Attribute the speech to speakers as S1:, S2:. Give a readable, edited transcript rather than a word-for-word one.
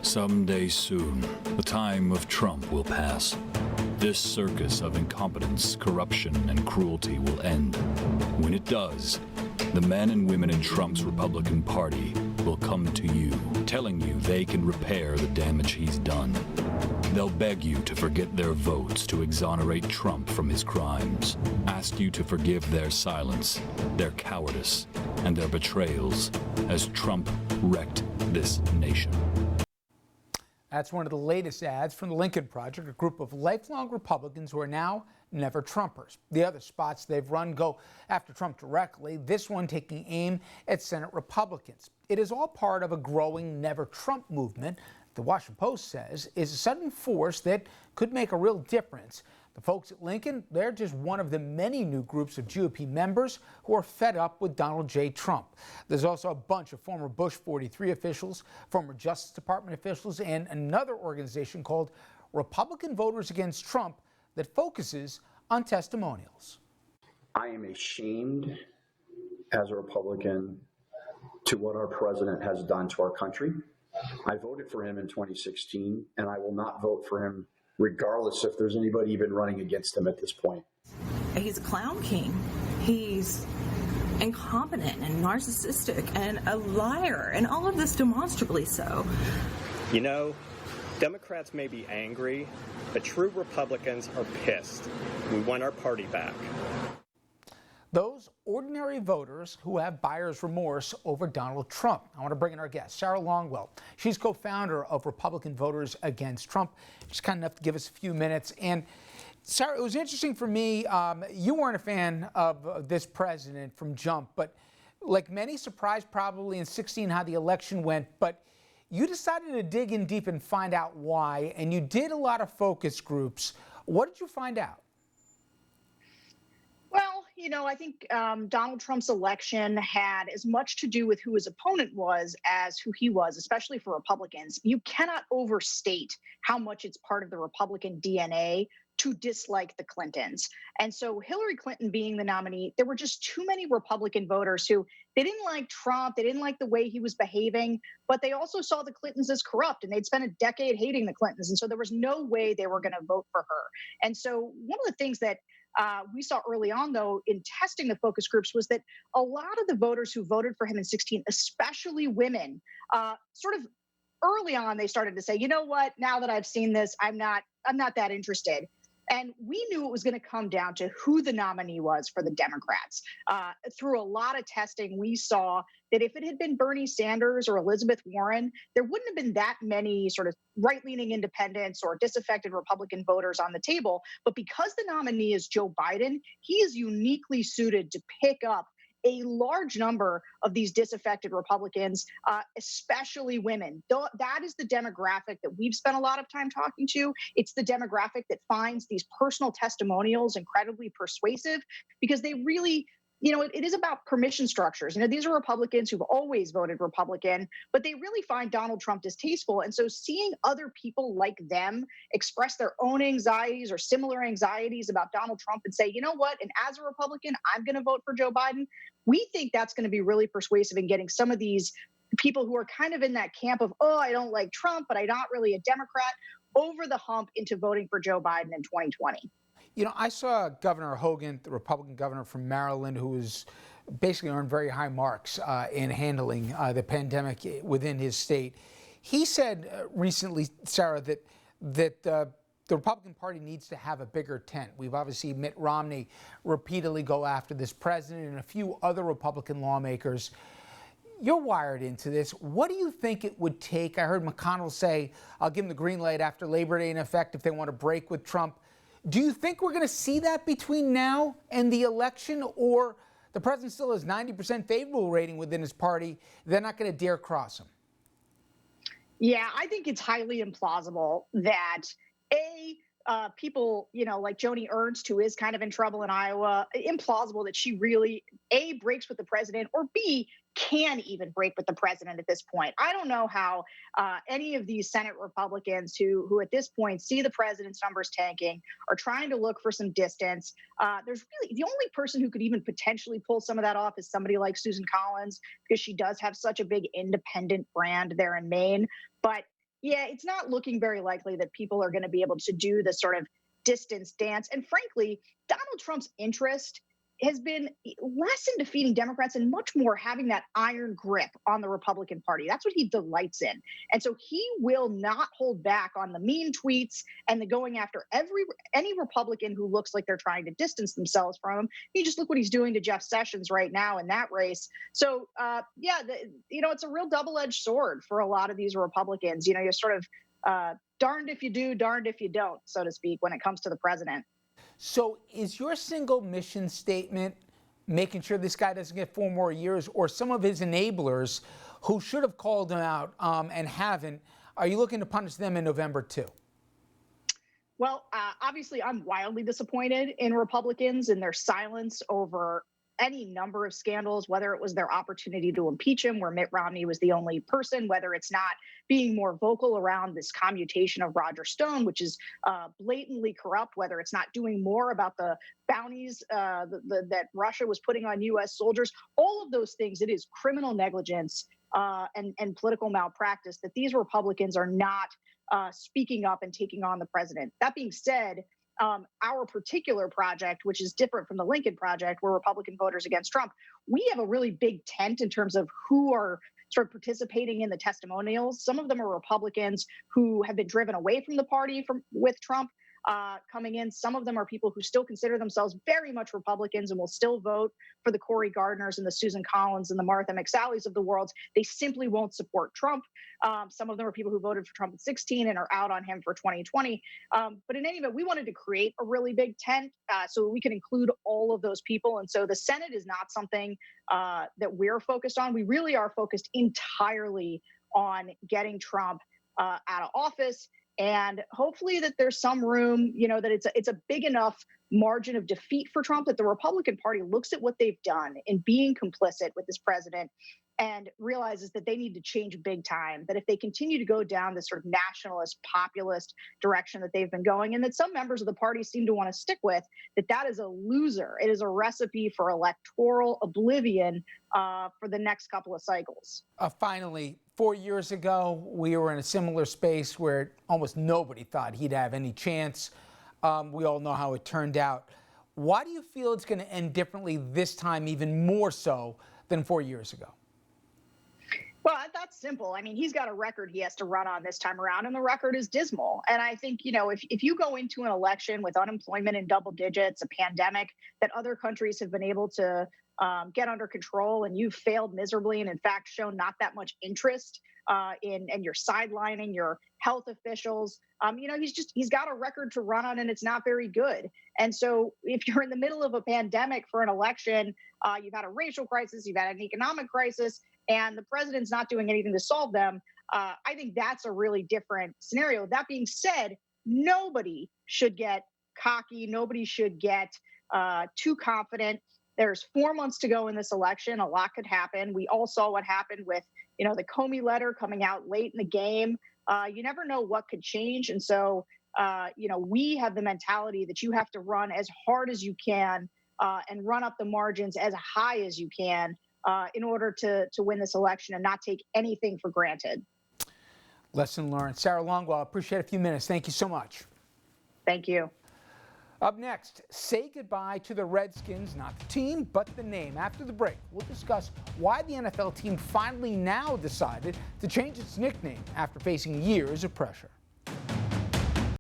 S1: Someday soon, the time of Trump will pass. This circus of incompetence, corruption, and cruelty will end. When it does, the men and women in Trump's Republican Party will come to you, telling you they can repair the damage he's done. They'll beg you to forget their votes to exonerate Trump from his crimes, ask you to forgive their silence, their cowardice, and their betrayals as Trump wrecked this nation.
S2: That's one of the latest ads from the Lincoln Project, a group of lifelong Republicans who are now never Trumpers. The other spots they've run go after Trump directly, this one taking aim at Senate Republicans. It is all part of a growing Never Trump movement, the Washington Post says, is a sudden force that could make a real difference. The folks at Lincoln, they're just one of the many new groups of GOP members who are fed up with Donald J. Trump. There's also a bunch of former Bush 43 officials, former Justice Department officials, and another organization called Republican Voters Against Trump that focuses on testimonials.
S3: I am ashamed as a Republican to what our president has done to our country. I voted for him in 2016, and I will not vote for him regardless if there's anybody even running against him at this point.
S4: He's a clown king. He's incompetent and narcissistic and a liar, and all of this demonstrably so.
S5: You know, Democrats may be angry, but true Republicans are pissed. We want our party back.
S2: Those ordinary voters who have buyer's remorse over Donald Trump. I want to bring in our guest, Sarah Longwell. She's co-founder of Republican Voters Against Trump. She's kind enough to give us a few minutes. And Sarah, it was interesting for me. You weren't a fan of this president from jump, but like many, surprised probably in 2016 how the election went. But you decided to dig in deep and find out why. And you did a lot of focus groups. What did you find out?
S6: Well, you know, I think Donald Trump's election had as much to do with who his opponent was as who he was, especially for Republicans. You cannot overstate how much it's part of the Republican DNA to dislike the Clintons. And so Hillary Clinton being the nominee, there were just too many Republican voters who they didn't like Trump. They didn't like the way he was behaving, but they also saw the Clintons as corrupt, and they'd spent a decade hating the Clintons. And so there was no way they were going to vote for her. And so one of the things that we saw early on, though, in testing the focus groups was that a lot of the voters who voted for him in 2016, especially women, sort of early on, they started to say, you know what, now that I've seen this, I'm not that interested. And we knew it was going to come down to who the nominee was for the Democrats. Through a lot of testing, we saw that if it had been Bernie Sanders or Elizabeth Warren, there wouldn't have been that many sort of right-leaning independents or disaffected Republican voters on the table. But because the nominee is Joe Biden, he is uniquely suited to pick up a large number of these disaffected Republicans, especially women. That is the demographic that we've spent a lot of time talking to. It's the demographic that finds these personal testimonials incredibly persuasive because they really, you know, it is about permission structures. You know, these are Republicans who've always voted Republican, but they really find Donald Trump distasteful. And so seeing other people like them express their own anxieties or similar anxieties about Donald Trump and say, you know what, and as a Republican, I'm going to vote for Joe Biden. We think that's going to be really persuasive in getting some of these people who are kind of in that camp of, oh, I don't like Trump, but I'm not really a Democrat, over the hump into voting for Joe Biden in 2020.
S2: You know, I saw Governor Hogan, the Republican governor from Maryland, who was basically earned very high marks in handling the pandemic within his state. He said recently, Sarah, that the Republican Party needs to have a bigger tent. We've obviously Mitt Romney repeatedly go after this president and a few other Republican lawmakers. You're wired into this. What do you think it would take? I heard McConnell say, I'll give him the green light after Labor Day in effect if they want to break with Trump. Do you think we're going to see that between now and the election, or the president still has 90% favorable rating within his party? They're not going to dare cross him.
S6: Yeah, I think it's highly implausible that people, you know, like Joni Ernst, who is kind of in trouble in Iowa, implausible that she really, A, breaks with the president, or B, can even break with the president at this point. I don't know how any of these Senate Republicans who at this point see the president's numbers tanking are trying to look for some distance. There's really the only person who could even potentially pull some of that off is somebody like Susan Collins, because she does have such a big independent brand there in Maine. But yeah, it's not looking very likely that people are going to be able to do the sort of distance dance. And frankly, Donald Trump's interest has been less in defeating Democrats and much more having that iron grip on the Republican Party. That's what he delights in. And so he will not hold back on the mean tweets and the going after any Republican who looks like they're trying to distance themselves from him. You just look what he's doing to Jeff Sessions right now in that race. So, it's a real double-edged sword for a lot of these Republicans. You're sort of darned if you do, darned if you don't, so to speak, when it comes to the president.
S2: So is your single mission statement making sure this guy doesn't get 4 more years, or some of his enablers who should have called him out and haven't, are you looking to punish them in November too?
S6: Well, obviously, I'm wildly disappointed in Republicans and their silence over any number of scandals, whether it was their opportunity to impeach him, where Mitt Romney was the only person, whether it's not being more vocal around this commutation of Roger Stone, which is blatantly corrupt, whether it's not doing more about the bounties that Russia was putting on U.S. soldiers. All of those things, it is criminal negligence and political malpractice that these Republicans are not speaking up and taking on the president. That being said, our particular project, which is different from the Lincoln Project, where Republican voters against Trump, we have a really big tent in terms of who are sort of participating in the testimonials. Some of them are Republicans who have been driven away from the party with Trump coming in. Some of them are people who still consider themselves very much Republicans and will still vote for the Cory Gardners and the Susan Collins and the Martha McSallies of the world. They simply won't support Trump. Some of them are people who voted for Trump in 2016 and are out on him for 2020. But in any event, we wanted to create a really big tent so we could include all of those people. And so the Senate is not something that we're focused on. We really are focused entirely on getting Trump out of office. And hopefully that there's some room, that it's a big enough margin of defeat for Trump that the Republican Party looks at what they've done in being complicit with this president and realizes that they need to change big time, that if they continue to go down this sort of nationalist, populist direction that they've been going, and that some members of the party seem to want to stick with, that is a loser. It is a recipe for electoral oblivion for the next couple of cycles.
S2: Finally, 4 years ago, we were in a similar space where almost nobody thought he'd have any chance. We all know how it turned out. Why do you feel it's going to end differently this time, even more so than 4 years ago?
S6: Well, that's simple. I mean, he's got a record he has to run on this time around, and the record is dismal. And I think, if you go into an election with unemployment in double digits, a pandemic that other countries have been able to get under control, and you've failed miserably and, in fact, shown not that much interest and you're sidelining your health officials, he's got a record to run on, and it's not very good. And so if you're in the middle of a pandemic for an election, you've had a racial crisis, you've had an economic crisis, and the president's not doing anything to solve them, I think that's a really different scenario. That being said, nobody should get cocky. Nobody should get too confident. There's 4 months to go in this election. A lot could happen. We all saw what happened with, the Comey letter coming out late in the game. You never know what could change. And so, we have the mentality that you have to run as hard as you can and run up the margins as high as you can in order to win this election and not take anything for granted.
S2: Lesson learned. Sarah Longwell, I appreciate a few minutes. Thank you so much.
S6: Thank you.
S2: Up next, say goodbye to the Redskins, not the team, but the name. After the break, we'll discuss why the NFL team finally now decided to change its nickname after facing years of pressure.